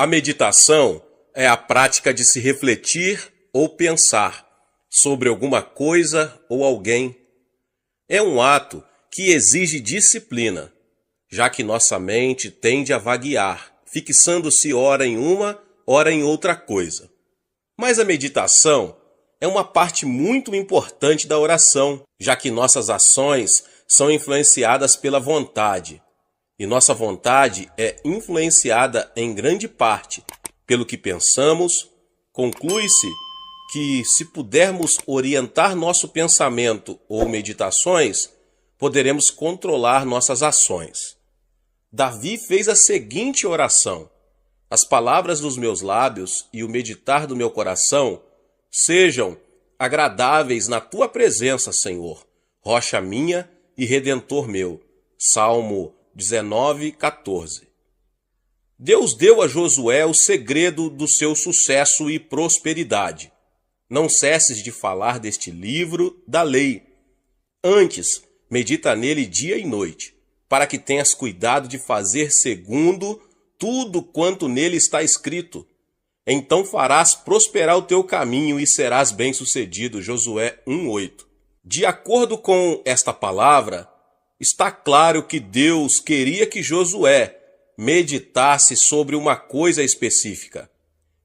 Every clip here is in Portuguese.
A meditação é a prática de se refletir ou pensar sobre alguma coisa ou alguém. É um ato que exige disciplina, já que nossa mente tende a vaguear, fixando-se ora em uma, ora em outra coisa. Mas a meditação é uma parte muito importante da oração, já que nossas ações são influenciadas pela vontade. E nossa vontade é influenciada em grande parte pelo que pensamos. Conclui-se que, se pudermos orientar nosso pensamento ou meditações, poderemos controlar nossas ações. Davi fez a seguinte oração: as palavras dos meus lábios e o meditar do meu coração sejam agradáveis na tua presença, Senhor, rocha minha e redentor meu. Salmo 19:14. Deus deu a Josué o segredo do seu sucesso e prosperidade. Não cesses de falar deste livro da lei. Antes, medita nele dia e noite, para que tenhas cuidado de fazer segundo tudo quanto nele está escrito. Então farás prosperar o teu caminho e serás bem-sucedido. Josué 1:8. De acordo com esta palavra, está claro que Deus queria que Josué meditasse sobre uma coisa específica.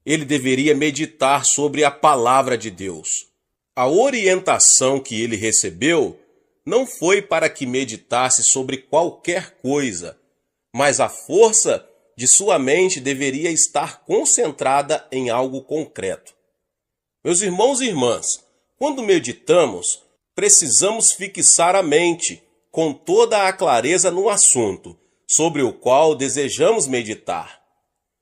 Ele deveria meditar sobre a palavra de Deus. A orientação que ele recebeu não foi para que meditasse sobre qualquer coisa, mas a força de sua mente deveria estar concentrada em algo concreto. Meus irmãos e irmãs, quando meditamos, precisamos fixar a mente com toda a clareza no assunto sobre o qual desejamos meditar.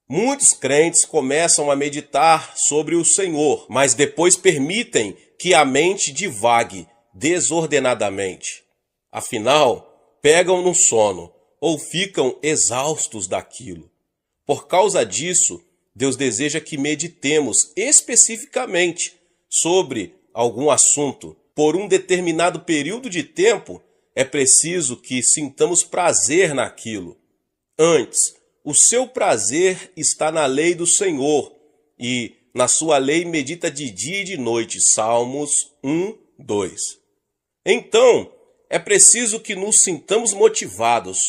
Muitos crentes começam a meditar sobre o Senhor, mas depois permitem que a mente divague desordenadamente. Afinal, pegam no sono ou ficam exaustos daquilo. Por causa disso, Deus deseja que meditemos especificamente sobre algum assunto. Por um determinado período de tempo, é preciso que sintamos prazer naquilo. Antes, o seu prazer está na lei do Senhor, e na sua lei medita de dia e de noite. Salmos 1:2. Então, é preciso que nos sintamos motivados.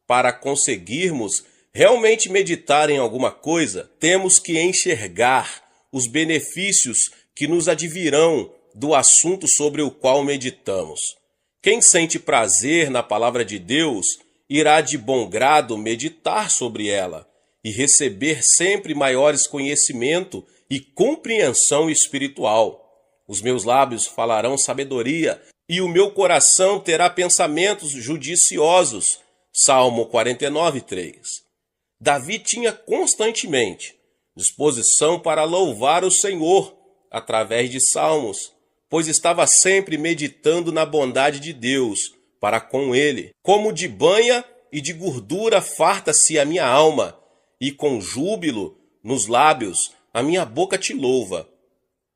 Para conseguirmos realmente meditar em alguma coisa, temos que enxergar os benefícios que nos advirão do assunto sobre o qual meditamos. Quem sente prazer na palavra de Deus irá de bom grado meditar sobre ela e receber sempre maiores conhecimento e compreensão espiritual. Os meus lábios falarão sabedoria e o meu coração terá pensamentos judiciosos. Salmo 49:3. Davi tinha constantemente disposição para louvar o Senhor através de salmos, pois estava sempre meditando na bondade de Deus para com ele. Como de banha e de gordura farta-se a minha alma, e com júbilo nos lábios a minha boca te louva.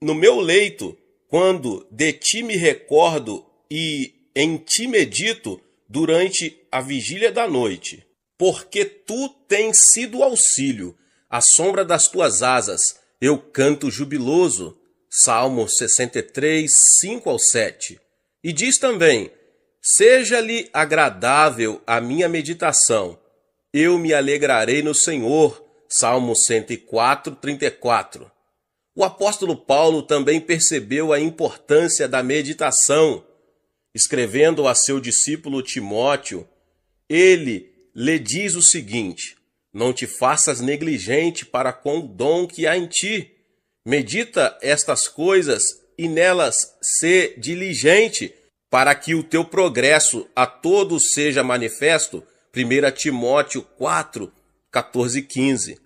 No meu leito, quando de ti me recordo e em ti medito durante a vigília da noite, porque tu tens sido auxílio, à sombra das tuas asas eu canto jubiloso. Salmo 63, 5-7. E diz também: seja-lhe agradável a minha meditação, eu me alegrarei no Senhor. Salmo 104, 34. O apóstolo Paulo também percebeu a importância da meditação. Escrevendo a seu discípulo Timóteo, ele lhe diz o seguinte: não te faças negligente para com o dom que há em ti. Medita estas coisas e nelas sê diligente, para que o teu progresso a todos seja manifesto. 1 Timóteo 4, 14 e 15.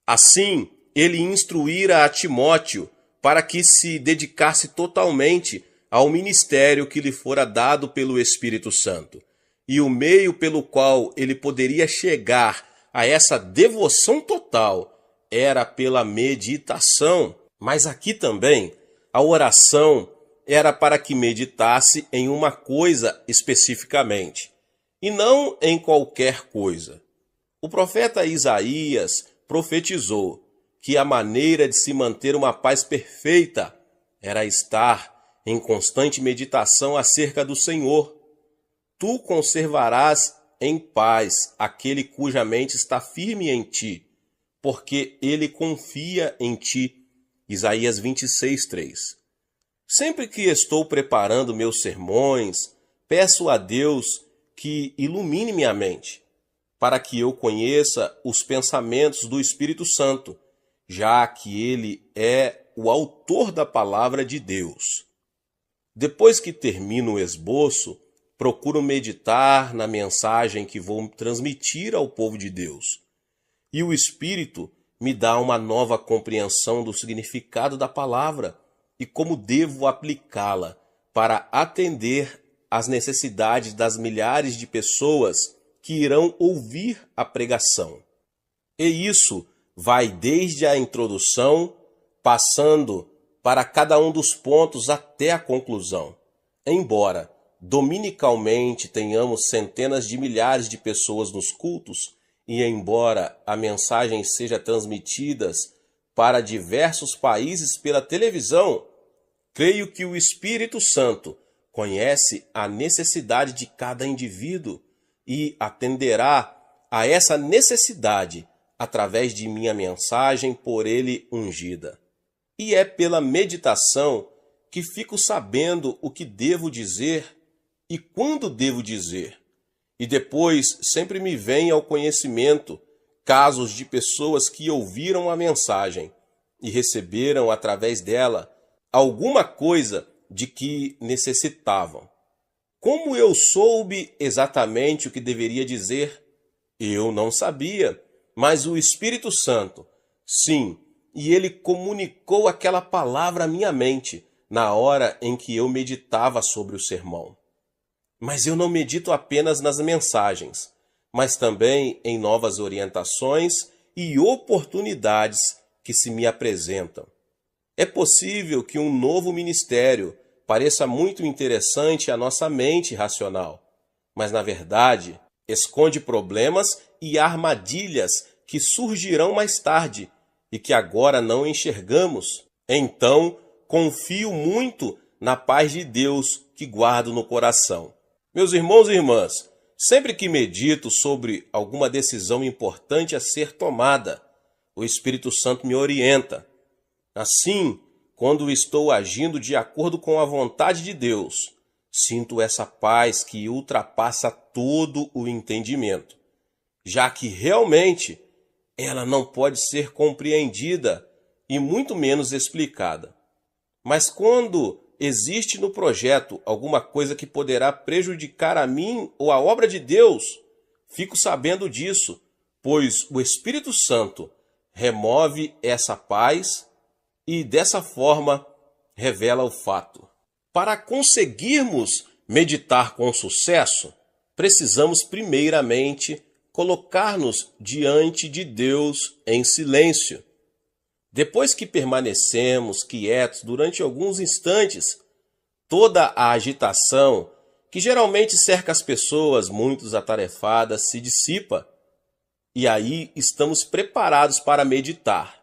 Assim, ele instruíra a Timóteo para que se dedicasse totalmente ao ministério que lhe fora dado pelo Espírito Santo. E o meio pelo qual ele poderia chegar a essa devoção total era pela meditação. Mas aqui também, a oração era para que meditasse em uma coisa especificamente, e não em qualquer coisa. O profeta Isaías profetizou que a maneira de se manter uma paz perfeita era estar em constante meditação acerca do Senhor. Tu conservarás em paz aquele cuja mente está firme em ti, porque ele confia em ti. Isaías 26:3. Sempre que estou preparando meus sermões, peço a Deus que ilumine minha mente, para que eu conheça os pensamentos do Espírito Santo, já que ele é o autor da palavra de Deus. Depois que termino o esboço, procuro meditar na mensagem que vou transmitir ao povo de Deus. E o Espírito me dá uma nova compreensão do significado da palavra e como devo aplicá-la para atender às necessidades das milhares de pessoas que irão ouvir a pregação. E isso vai desde a introdução, passando para cada um dos pontos até a conclusão. Embora dominicalmente tenhamos centenas de milhares de pessoas nos cultos, e embora a mensagem seja transmitida para diversos países pela televisão, creio que o Espírito Santo conhece a necessidade de cada indivíduo e atenderá a essa necessidade através de minha mensagem por ele ungida. E é pela meditação que fico sabendo o que devo dizer e quando devo dizer. E depois sempre me vem ao conhecimento casos de pessoas que ouviram a mensagem e receberam através dela alguma coisa de que necessitavam. Como eu soube exatamente o que deveria dizer? Eu não sabia, mas o Espírito Santo, sim, e ele comunicou aquela palavra à minha mente na hora em que eu meditava sobre o sermão. Mas eu não medito apenas nas mensagens, mas também em novas orientações e oportunidades que se me apresentam. É possível que um novo ministério pareça muito interessante à nossa mente racional, mas na verdade esconde problemas e armadilhas que surgirão mais tarde e que agora não enxergamos. Então, confio muito na paz de Deus que guardo no coração. Meus irmãos e irmãs, sempre que medito sobre alguma decisão importante a ser tomada, o Espírito Santo me orienta. Assim, quando estou agindo de acordo com a vontade de Deus, sinto essa paz que ultrapassa todo o entendimento, já que realmente ela não pode ser compreendida e muito menos explicada. Mas quando existe no projeto alguma coisa que poderá prejudicar a mim ou a obra de Deus, fico sabendo disso, pois o Espírito Santo remove essa paz e dessa forma revela o fato. Para conseguirmos meditar com sucesso, precisamos primeiramente colocar-nos diante de Deus em silêncio. Depois que permanecemos quietos durante alguns instantes, toda a agitação que geralmente cerca as pessoas muito atarefadas se dissipa, e aí estamos preparados para meditar.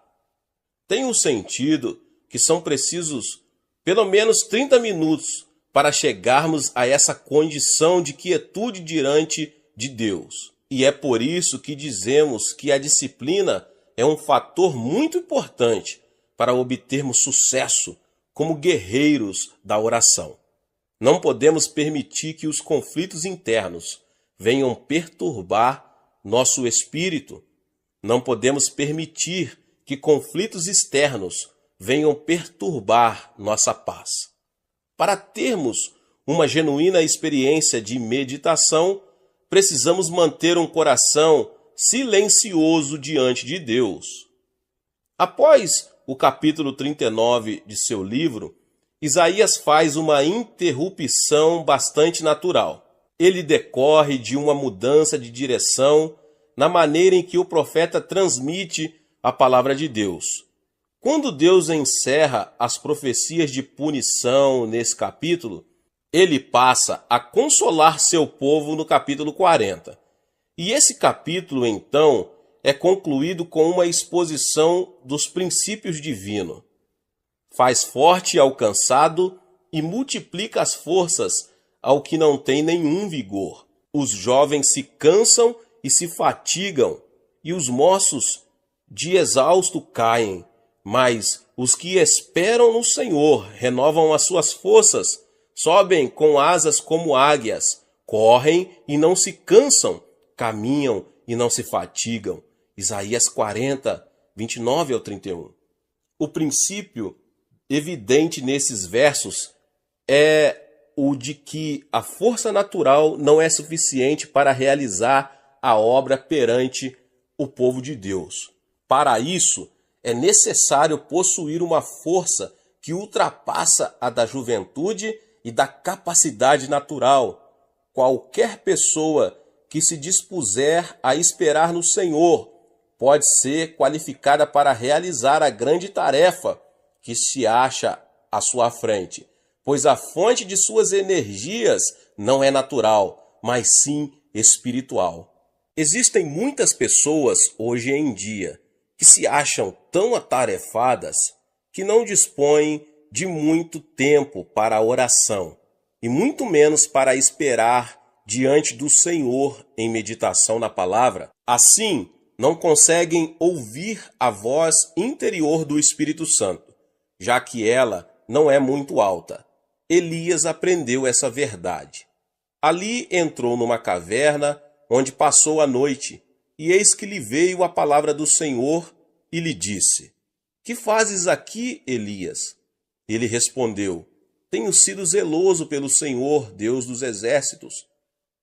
Tenho sentido que são precisos pelo menos 30 minutos para chegarmos a essa condição de quietude diante de Deus. E é por isso que dizemos que a disciplina é um fator muito importante para obtermos sucesso como guerreiros da oração. Não podemos permitir que os conflitos internos venham perturbar nosso espírito. Não podemos permitir que conflitos externos venham perturbar nossa paz. Para termos uma genuína experiência de meditação, precisamos manter um coração silencioso diante de Deus. Após o capítulo 39 de seu livro, Isaías faz uma interrupção bastante natural. Ele decorre de uma mudança de direção na maneira em que o profeta transmite a palavra de Deus. Quando Deus encerra as profecias de punição nesse capítulo, ele passa a consolar seu povo no capítulo 40. E esse capítulo, então, é concluído com uma exposição dos princípios divinos. Faz forte ao cansado e multiplica as forças ao que não tem nenhum vigor. Os jovens se cansam e se fatigam, e os moços de exausto caem. Mas os que esperam no Senhor renovam as suas forças, sobem com asas como águias, correm e não se cansam, caminham e não se fatigam. Isaías 40, 29 ao 31. O princípio evidente nesses versos é o de que a força natural não é suficiente para realizar a obra perante o povo de Deus. Para isso, é necessário possuir uma força que ultrapassa a da juventude e da capacidade natural. Qualquer pessoa que se dispuser a esperar no Senhor pode ser qualificada para realizar a grande tarefa que se acha à sua frente, pois a fonte de suas energias não é natural, mas sim espiritual. Existem muitas pessoas hoje em dia que se acham tão atarefadas que não dispõem de muito tempo para a oração e muito menos para esperar diante do Senhor em meditação na palavra. Assim, não conseguem ouvir a voz interior do Espírito Santo, já que ela não é muito alta. Elias aprendeu essa verdade. Ali entrou numa caverna, onde passou a noite, e eis que lhe veio a palavra do Senhor e lhe disse: Que fazes aqui, Elias? Ele respondeu: Tenho sido zeloso pelo Senhor, Deus dos exércitos,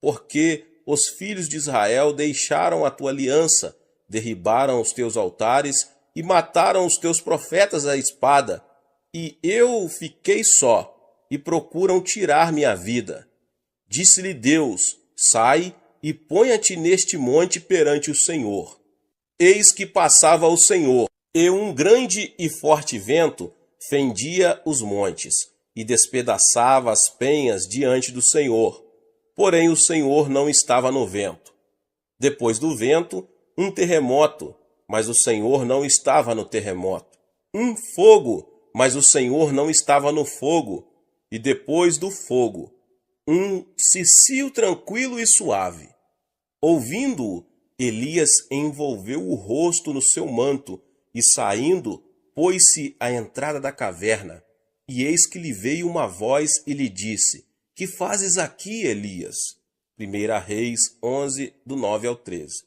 porque os filhos de Israel deixaram a tua aliança, derribaram os teus altares e mataram os teus profetas à espada, e eu fiquei só, e procuram tirar minha vida. Disse-lhe Deus: Sai e ponha-te neste monte perante o Senhor. Eis que passava o Senhor, e um grande e forte vento fendia os montes, e despedaçava as penhas diante do Senhor. Porém o Senhor não estava no vento. Depois do vento, um terremoto, mas o Senhor não estava no terremoto. Um fogo, mas o Senhor não estava no fogo. E depois do fogo, um cicio tranquilo e suave. Ouvindo-o, Elias envolveu o rosto no seu manto e, saindo, pôs-se à entrada da caverna. E eis que lhe veio uma voz e lhe disse: Que fazes aqui, Elias? 1 Reis 11, do 9 ao 13.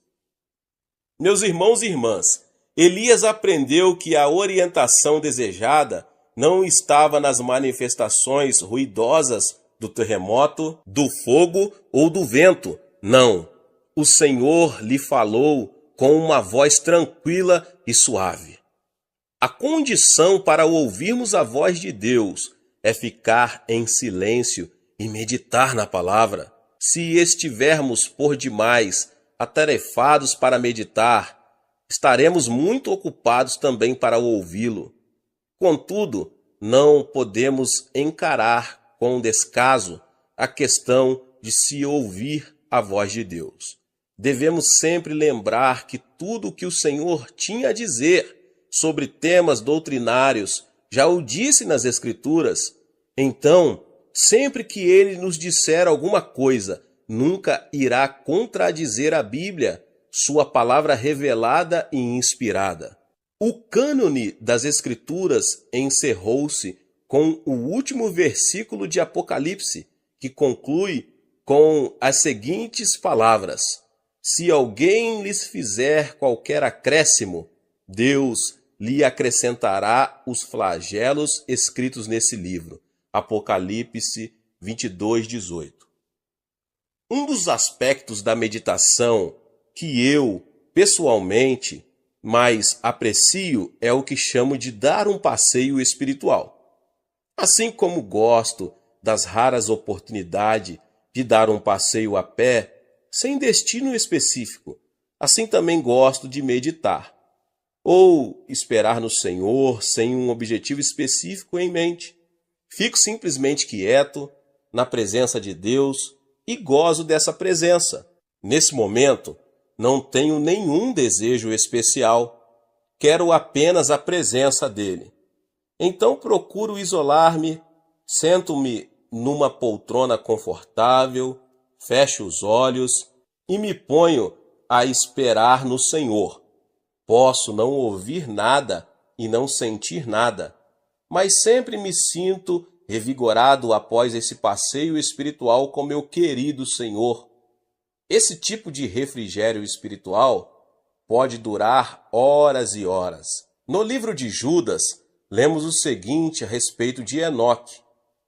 Meus irmãos e irmãs, Elias aprendeu que a orientação desejada não estava nas manifestações ruidosas do terremoto, do fogo ou do vento. Não. O Senhor lhe falou com uma voz tranquila e suave. A condição para ouvirmos a voz de Deus é ficar em silêncio e meditar na palavra. Se estivermos por demais atarefados para meditar, estaremos muito ocupados também para ouvi-lo. Contudo, não podemos encarar com descaso a questão de se ouvir a voz de Deus. Devemos sempre lembrar que tudo o que o Senhor tinha a dizer sobre temas doutrinários já o disse nas Escrituras. Então, sempre que ele nos disser alguma coisa, nunca irá contradizer a Bíblia, sua palavra revelada e inspirada. O cânone das Escrituras encerrou-se com o último versículo de Apocalipse, que conclui com as seguintes palavras: Se alguém lhes fizer qualquer acréscimo, Deus lhe acrescentará os flagelos escritos nesse livro. Apocalipse 22, 18. Um dos aspectos da meditação que eu, pessoalmente, mais aprecio é o que chamo de dar um passeio espiritual. Assim como gosto das raras oportunidades de dar um passeio a pé, sem destino específico, assim também gosto de meditar, ou esperar no Senhor sem um objetivo específico em mente. Fico simplesmente quieto, na presença de Deus, e gozo dessa presença. Nesse momento, Não tenho nenhum desejo especial. Quero apenas a presença dele. Então procuro isolar-me, sento-me numa poltrona confortável, fecho os olhos e me ponho a esperar no Senhor. Posso não ouvir nada e não sentir nada, mas sempre me sinto revigorado após esse passeio espiritual com meu querido Senhor. Esse tipo de refrigério espiritual pode durar horas e horas. No livro de Judas, lemos o seguinte a respeito de Enoque.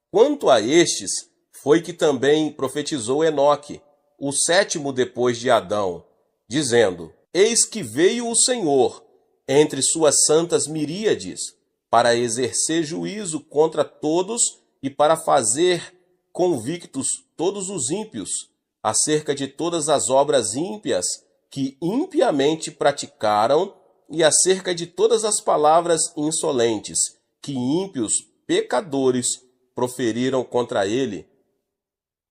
Quanto a estes, foi que também profetizou Enoque, o sétimo depois de Adão, dizendo: Eis que veio o Senhor entre suas santas miríades, para exercer juízo contra todos e para fazer convictos todos os ímpios, acerca de todas as obras ímpias que impiamente praticaram, e acerca de todas as palavras insolentes que ímpios pecadores proferiram contra ele.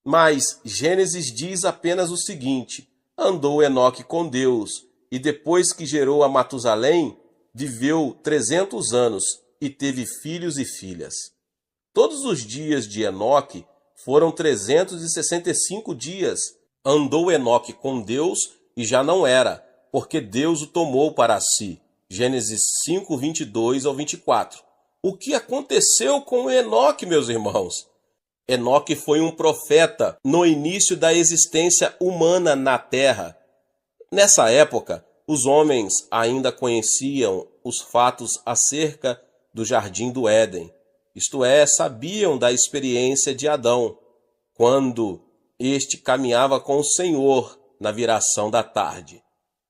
Mas Gênesis diz apenas o seguinte: andou Enoque com Deus, e depois que gerou a Matusalém, viveu 300 anos e teve filhos e filhas. Todos os dias de Enoque foram 365 dias. Andou Enoque com Deus e já não era, porque Deus o tomou para si. Gênesis 5, 22 ao 24. O que aconteceu com Enoque, meus irmãos? Enoque foi um profeta no início da existência humana na terra. Nessa época, os homens ainda conheciam os fatos acerca do jardim do Éden. Isto é, sabiam da experiência de Adão, quando este caminhava com o Senhor na viração da tarde.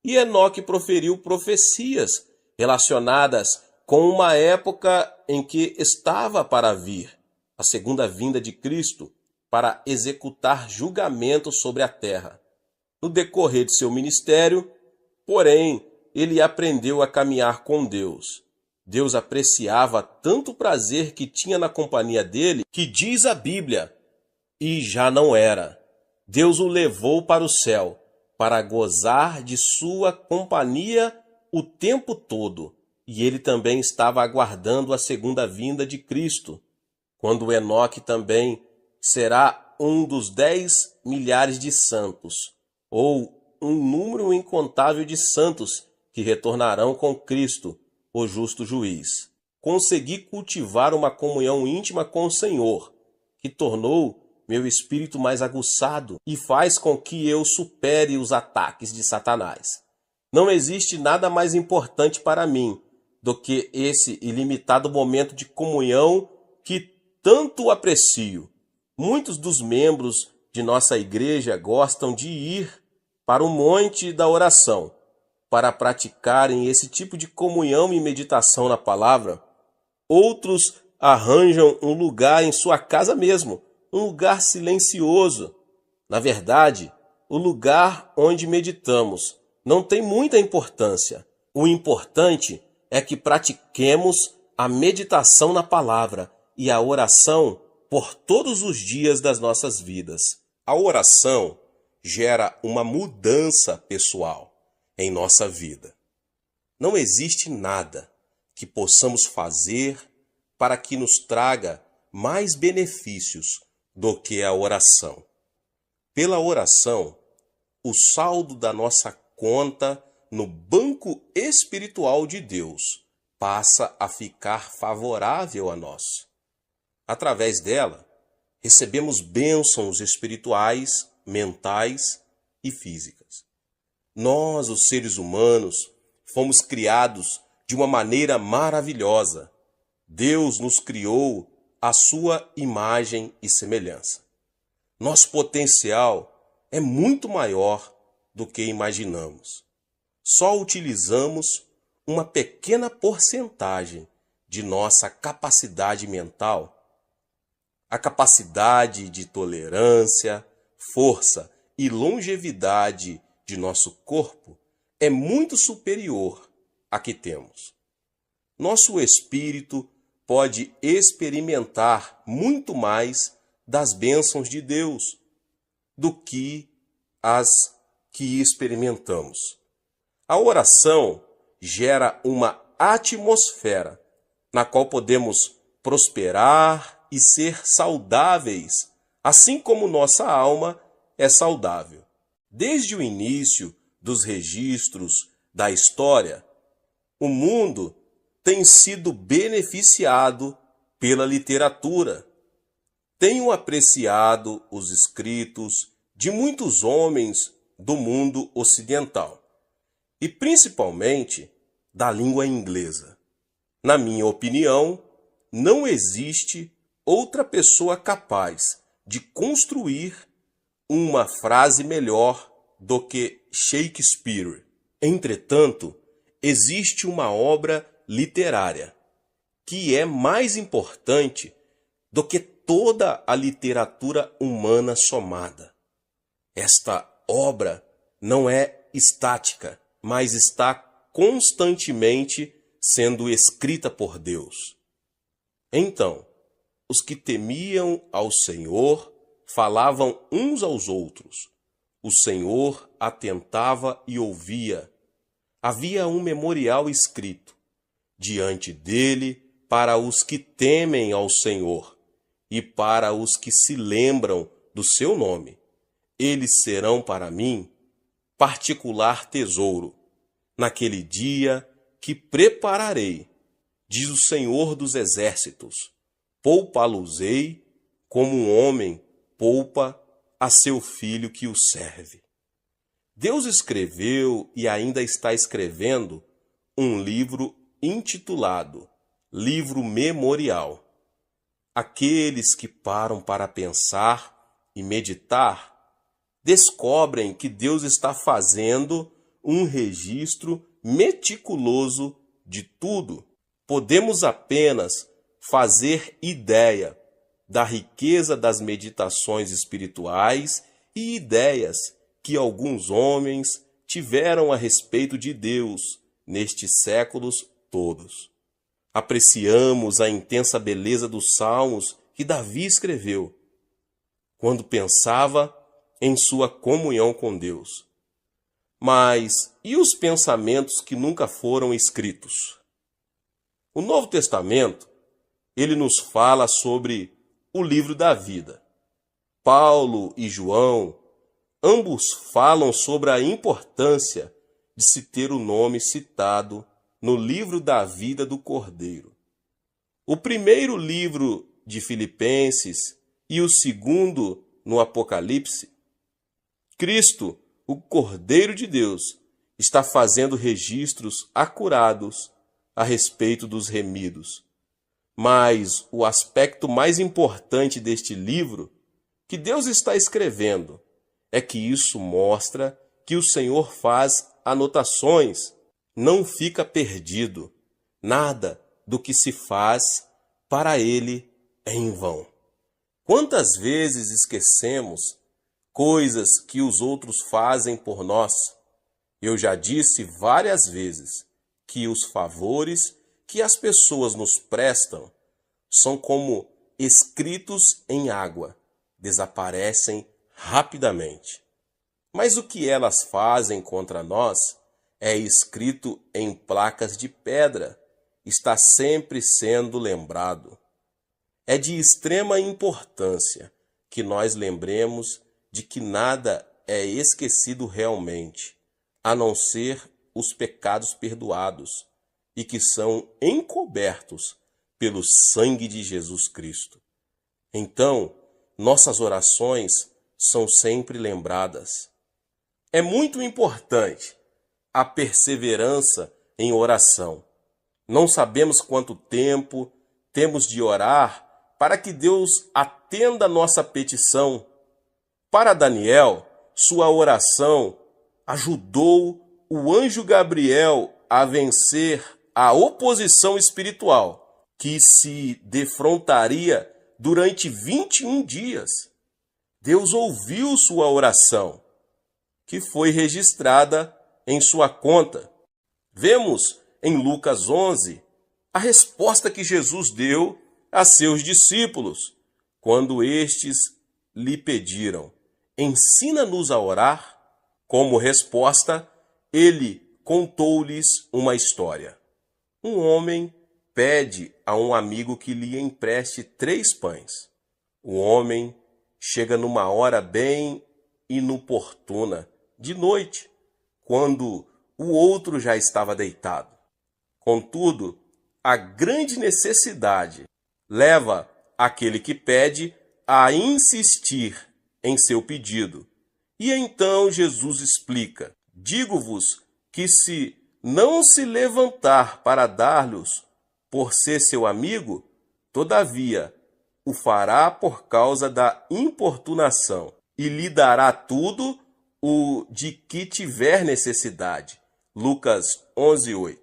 E Enoque proferiu profecias relacionadas com uma época em que estava para vir, a segunda vinda de Cristo, para executar julgamento sobre a terra. No decorrer de seu ministério, porém, ele aprendeu a caminhar com Deus. Deus apreciava tanto o prazer que tinha na companhia dele, que diz a Bíblia, e já não era. Deus o levou para o céu, para gozar de sua companhia o tempo todo. E ele também estava aguardando a segunda vinda de Cristo, quando Enoque também será um dos 10 milhares de santos, ou um número incontável de santos que retornarão com Cristo, o justo juiz. Consegui cultivar uma comunhão íntima com o Senhor, que tornou meu espírito mais aguçado e faz com que eu supere os ataques de Satanás. Não existe nada mais importante para mim do que esse ilimitado momento de comunhão que tanto aprecio. Muitos dos membros de nossa igreja gostam de ir para o monte da oração para praticarem esse tipo de comunhão e meditação na palavra. Outros arranjam um lugar em sua casa mesmo, um lugar silencioso. Na verdade, o lugar onde meditamos não tem muita importância. O importante é que pratiquemos a meditação na palavra e a oração por todos os dias das nossas vidas. A oração gera uma mudança pessoal em nossa vida. Não existe nada que possamos fazer para que nos traga mais benefícios do que a oração. Pela oração, o saldo da nossa conta no banco espiritual de Deus passa a ficar favorável a nós. Através dela, recebemos bênçãos espirituais, mentais e físicas. Nós, os seres humanos, fomos criados de uma maneira maravilhosa. Deus nos criou à sua imagem e semelhança. Nosso potencial é muito maior do que imaginamos. Só utilizamos uma pequena porcentagem de nossa capacidade mental. A capacidade de tolerância, força e longevidade de nosso corpo é muito superior à que temos. Nosso espírito pode experimentar muito mais das bênçãos de Deus do que as que experimentamos. A oração gera uma atmosfera na qual podemos prosperar e ser saudáveis, assim como nossa alma é saudável. Desde o início dos registros da história, o mundo tem sido beneficiado pela literatura. Tenho apreciado os escritos de muitos homens do mundo ocidental, e principalmente da língua inglesa. Na minha opinião, não existe outra pessoa capaz de construir uma frase melhor do que Shakespeare. Entretanto, existe uma obra literária que é mais importante do que toda a literatura humana somada. Esta obra não é estática, mas está constantemente sendo escrita por Deus. Então, os que temiam ao Senhor falavam uns aos outros. O Senhor atentava e ouvia. Havia um memorial escrito diante dele para os que temem ao Senhor e para os que se lembram do seu nome. Eles serão para mim particular tesouro, naquele dia que prepararei, diz o Senhor dos Exércitos. Poupá-los-ei como um homem poupa a seu filho que o serve. Deus escreveu e ainda está escrevendo um livro intitulado Livro Memorial. Aqueles que param para pensar e meditar descobrem que Deus está fazendo um registro meticuloso de tudo. Podemos apenas fazer ideia da riqueza das meditações espirituais e ideias que alguns homens tiveram a respeito de Deus nestes séculos todos. Apreciamos a intensa beleza dos salmos que Davi escreveu quando pensava em sua comunhão com Deus. Mas e os pensamentos que nunca foram escritos? O Novo Testamento, ele nos fala sobre o livro da vida. Paulo e João, ambos falam sobre a importância de se ter o nome citado no livro da vida do Cordeiro. O primeiro livro de Filipenses e o segundo no Apocalipse, Cristo, o Cordeiro de Deus, está fazendo registros acurados a respeito dos remidos. Mas o aspecto mais importante deste livro, que Deus está escrevendo, é que isso mostra que o Senhor faz anotações, não fica perdido. Nada do que se faz para Ele é em vão. Quantas vezes esquecemos coisas que os outros fazem por nós? Eu já disse várias vezes que os favores que as pessoas nos prestam são como escritos em água, desaparecem rapidamente. Mas o que elas fazem contra nós é escrito em placas de pedra, está sempre sendo lembrado. É de extrema importância que nós lembremos de que nada é esquecido realmente, a não ser os pecados perdoados e que são encobertos pelo sangue de Jesus Cristo. Então, nossas orações são sempre lembradas. É muito importante a perseverança em oração. Não sabemos quanto tempo temos de orar para que Deus atenda a nossa petição. Para Daniel, sua oração ajudou o anjo Gabriel a vencer a oposição espiritual que se defrontaria durante 21 dias. Deus ouviu sua oração, que foi registrada em sua conta. Vemos em Lucas 11 a resposta que Jesus deu a seus discípulos quando estes lhe pediram: ensina-nos a orar. Como resposta, ele contou-lhes uma história. Um homem pede a um amigo que lhe empreste 3 pães. O homem chega numa hora bem inoportuna, de noite, quando o outro já estava deitado. Contudo, a grande necessidade leva aquele que pede a insistir em seu pedido. E então Jesus explica: digo-vos que se não se levantar para dar-lhes por ser seu amigo, todavia o fará por causa da importunação, e lhe dará tudo o de que tiver necessidade. Lucas 11:8.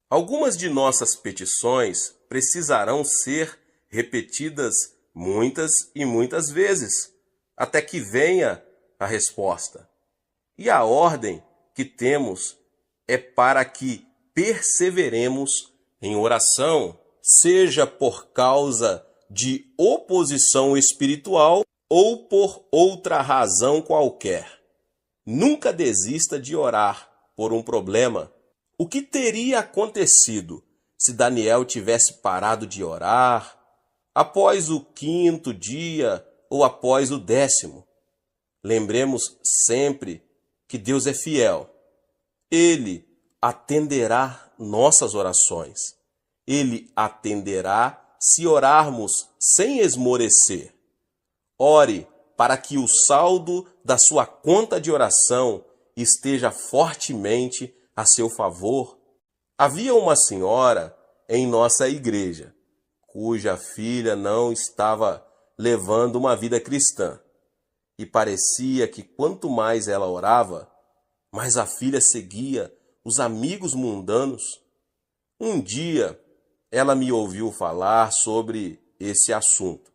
Algumas de nossas petições precisarão ser repetidas muitas e muitas vezes, até que venha a resposta. E a ordem que temos é para que perseveremos em oração, seja por causa de oposição espiritual ou por outra razão qualquer. Nunca desista de orar por um problema. O que teria acontecido se Daniel tivesse parado de orar após o 5º dia ou após o 10º? Lembremos sempre que Deus é fiel. Ele atenderá nossas orações. Ele atenderá se orarmos sem esmorecer. Ore para que o saldo da sua conta de oração esteja fortemente a seu favor. Havia uma senhora em nossa igreja, cuja filha não estava levando uma vida cristã. E parecia que quanto mais ela orava, mais a filha seguia os amigos mundanos. Um dia, ela me ouviu falar sobre esse assunto.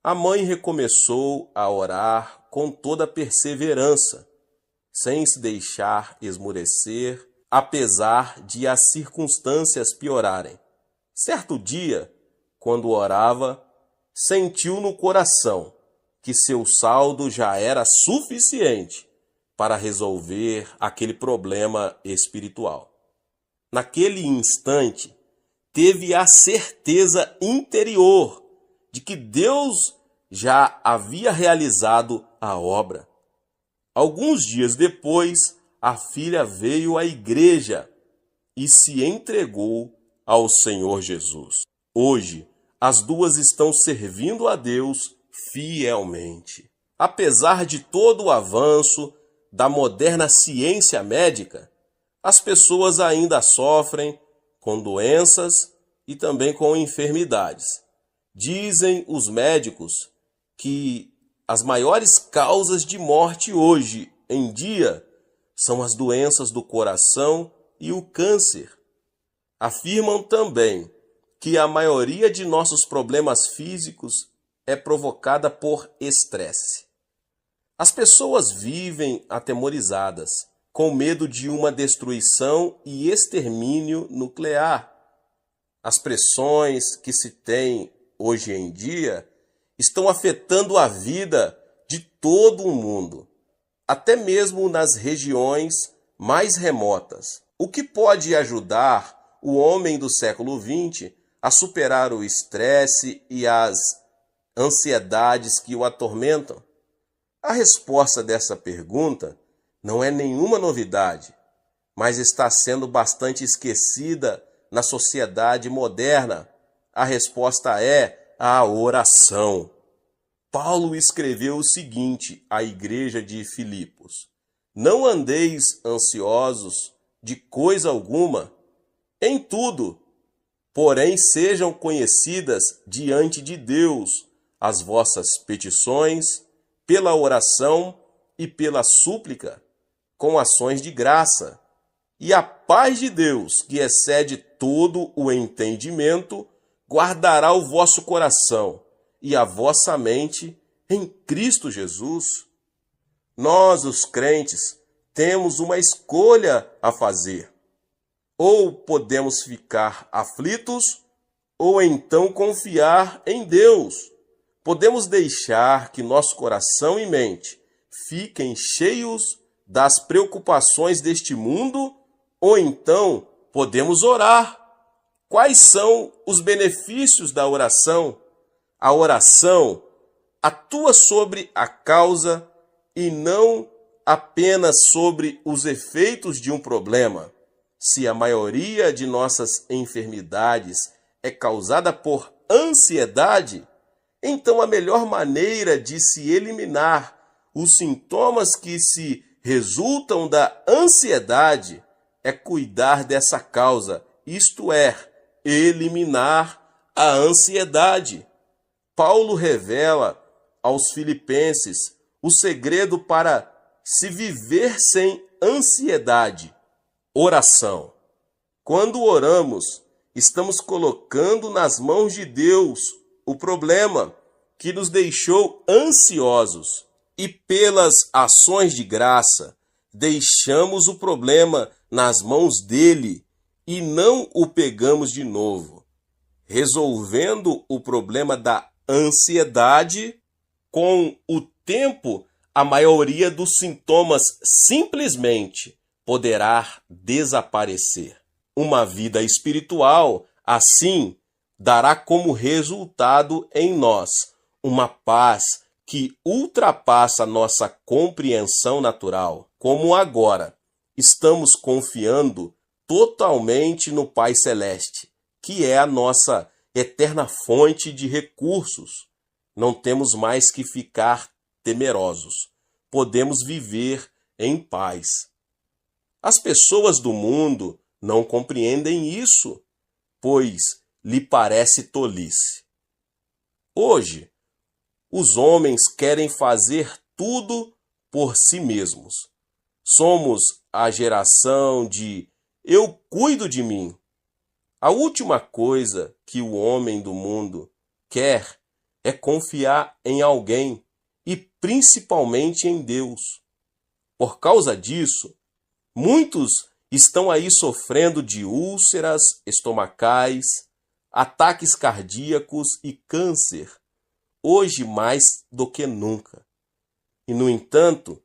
A mãe recomeçou a orar com toda perseverança, sem se deixar esmorecer, apesar de as circunstâncias piorarem. Certo dia, quando orava, sentiu no coração que seu saldo já era suficiente para resolver aquele problema espiritual. Naquele instante, teve a certeza interior de que Deus já havia realizado a obra. Alguns dias depois, a filha veio à igreja e se entregou ao Senhor Jesus. Hoje, as duas estão servindo a Deus fielmente. Apesar de todo o avanço da moderna ciência médica, as pessoas ainda sofrem com doenças e também com enfermidades. Dizem os médicos que as maiores causas de morte hoje em dia são as doenças do coração e o câncer. Afirmam também que a maioria de nossos problemas físicos é provocada por estresse. As pessoas vivem atemorizadas, com medo de uma destruição e extermínio nuclear. As pressões que se tem hoje em dia estão afetando a vida de todo o mundo, até mesmo nas regiões mais remotas. O que pode ajudar o homem do século XX a superar o estresse e as ansiedades que o atormentam? A resposta dessa pergunta não é nenhuma novidade, mas está sendo bastante esquecida na sociedade moderna. A resposta é a oração. Paulo escreveu o seguinte à igreja de Filipos: não andeis ansiosos de coisa alguma, em tudo, porém sejam conhecidas diante de Deus as vossas petições, pela oração e pela súplica, com ações de graça. E a paz de Deus, que excede todo o entendimento, guardará o vosso coração e a vossa mente em Cristo Jesus. Nós, os crentes, temos uma escolha a fazer. Ou podemos ficar aflitos, ou então confiar em Deus. Podemos deixar que nosso coração e mente fiquem cheios das preocupações deste mundo, ou então podemos orar. Quais são os benefícios da oração? A oração atua sobre a causa e não apenas sobre os efeitos de um problema. Se a maioria de nossas enfermidades é causada por ansiedade, então a melhor maneira de se eliminar os sintomas que se resultam da ansiedade é cuidar dessa causa, isto é, eliminar a ansiedade. Paulo revela aos Filipenses o segredo para se viver sem ansiedade: oração. Quando oramos, estamos colocando nas mãos de Deus o problema que nos deixou ansiosos e, pelas ações de graça, deixamos o problema nas mãos dele e não o pegamos de novo, resolvendo o problema da ansiedade. Com o tempo, a maioria dos sintomas simplesmente poderá desaparecer. Uma vida espiritual, assim, dará como resultado em nós uma paz que ultrapassa nossa compreensão natural. Como agora estamos confiando totalmente no Pai Celeste, que é a nossa eterna fonte de recursos, não temos mais que ficar temerosos. Podemos viver em paz. As pessoas do mundo não compreendem isso, pois lhe parece tolice. Hoje, os homens querem fazer tudo por si mesmos. Somos a geração de "eu cuido de mim". A última coisa que o homem do mundo quer é confiar em alguém e principalmente em Deus. Por causa disso, muitos estão aí sofrendo de úlceras estomacais, ataques cardíacos e câncer, hoje mais do que nunca. E, no entanto,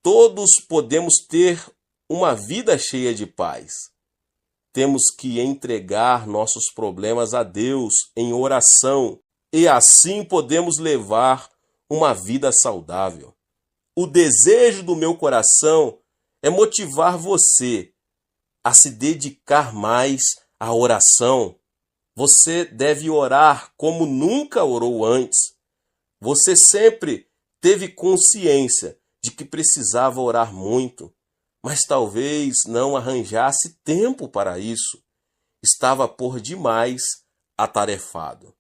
todos podemos ter uma vida cheia de paz. Temos que entregar nossos problemas a Deus em oração e assim podemos levar uma vida saudável. O desejo do meu coração é motivar você a se dedicar mais à oração. Você deve orar como nunca orou antes. Você sempre teve consciência de que precisava orar muito, mas talvez não arranjasse tempo para isso. Estava por demais atarefado.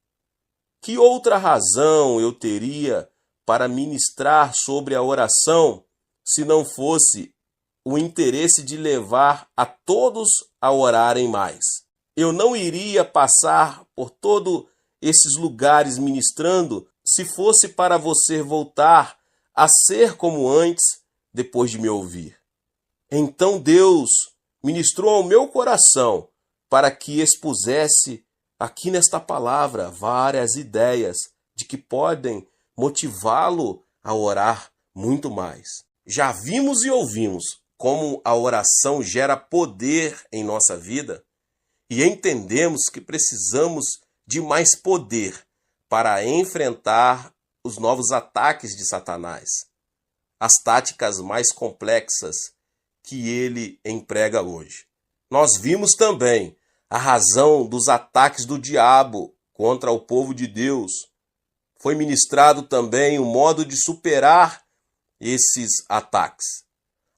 Que outra razão eu teria para ministrar sobre a oração se não fosse o interesse de levar a todos a orarem mais? Eu não iria passar por todos esses lugares ministrando se fosse para você voltar a ser como antes depois de me ouvir. Então Deus ministrou ao meu coração para que expusesse aqui nesta palavra várias ideias de que podem motivá-lo a orar muito mais. Já vimos e ouvimos como a oração gera poder em nossa vida e entendemos que precisamos de mais poder para enfrentar os novos ataques de Satanás, as táticas mais complexas que ele emprega hoje. Nós vimos também a razão dos ataques do diabo contra o povo de Deus. Foi ministrado também o modo de superar esses ataques.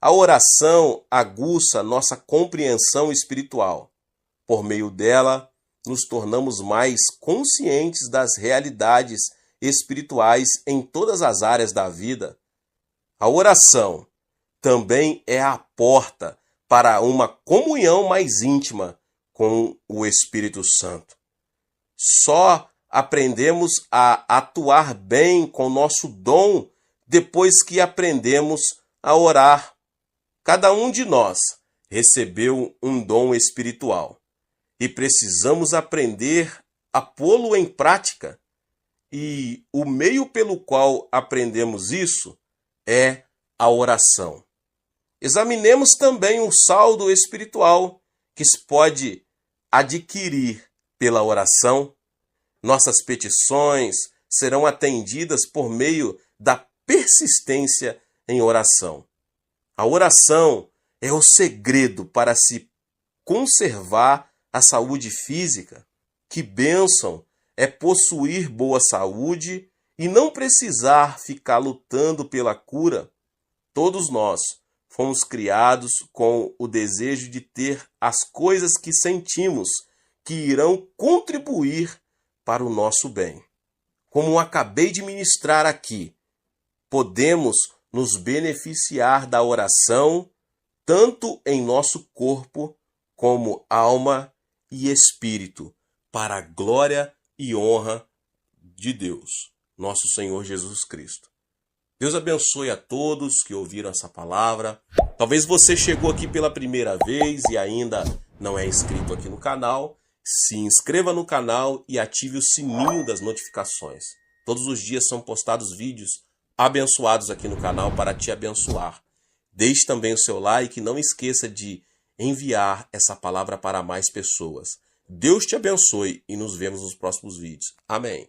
A oração aguça nossa compreensão espiritual. Por meio dela, nos tornamos mais conscientes das realidades espirituais em todas as áreas da vida. A oração também é a porta para uma comunhão mais íntima com o Espírito Santo. Só aprendemos a atuar bem com nosso dom depois que aprendemos a orar. Cada um de nós recebeu um dom espiritual e precisamos aprender a pô-lo em prática. E o meio pelo qual aprendemos isso é a oração. Examinemos também o saldo espiritual que se pode adquirir pela oração. Nossas petições serão atendidas por meio da persistência em oração. A oração é o segredo para se conservar a saúde física. Que bênção é possuir boa saúde e não precisar ficar lutando pela cura. Todos nós fomos criados com o desejo de ter as coisas que sentimos que irão contribuir para o nosso bem. Como acabei de ministrar aqui, podemos nos beneficiar da oração tanto em nosso corpo como alma e espírito, para a glória e honra de Deus, nosso Senhor Jesus Cristo. Deus abençoe a todos que ouviram essa palavra. Talvez você chegou aqui pela primeira vez e ainda não é inscrito aqui no canal. Se inscreva no canal e ative o sininho das notificações. Todos os dias são postados vídeos abençoados aqui no canal para te abençoar. Deixe também o seu like e não esqueça de enviar essa palavra para mais pessoas. Deus te abençoe e nos vemos nos próximos vídeos. Amém.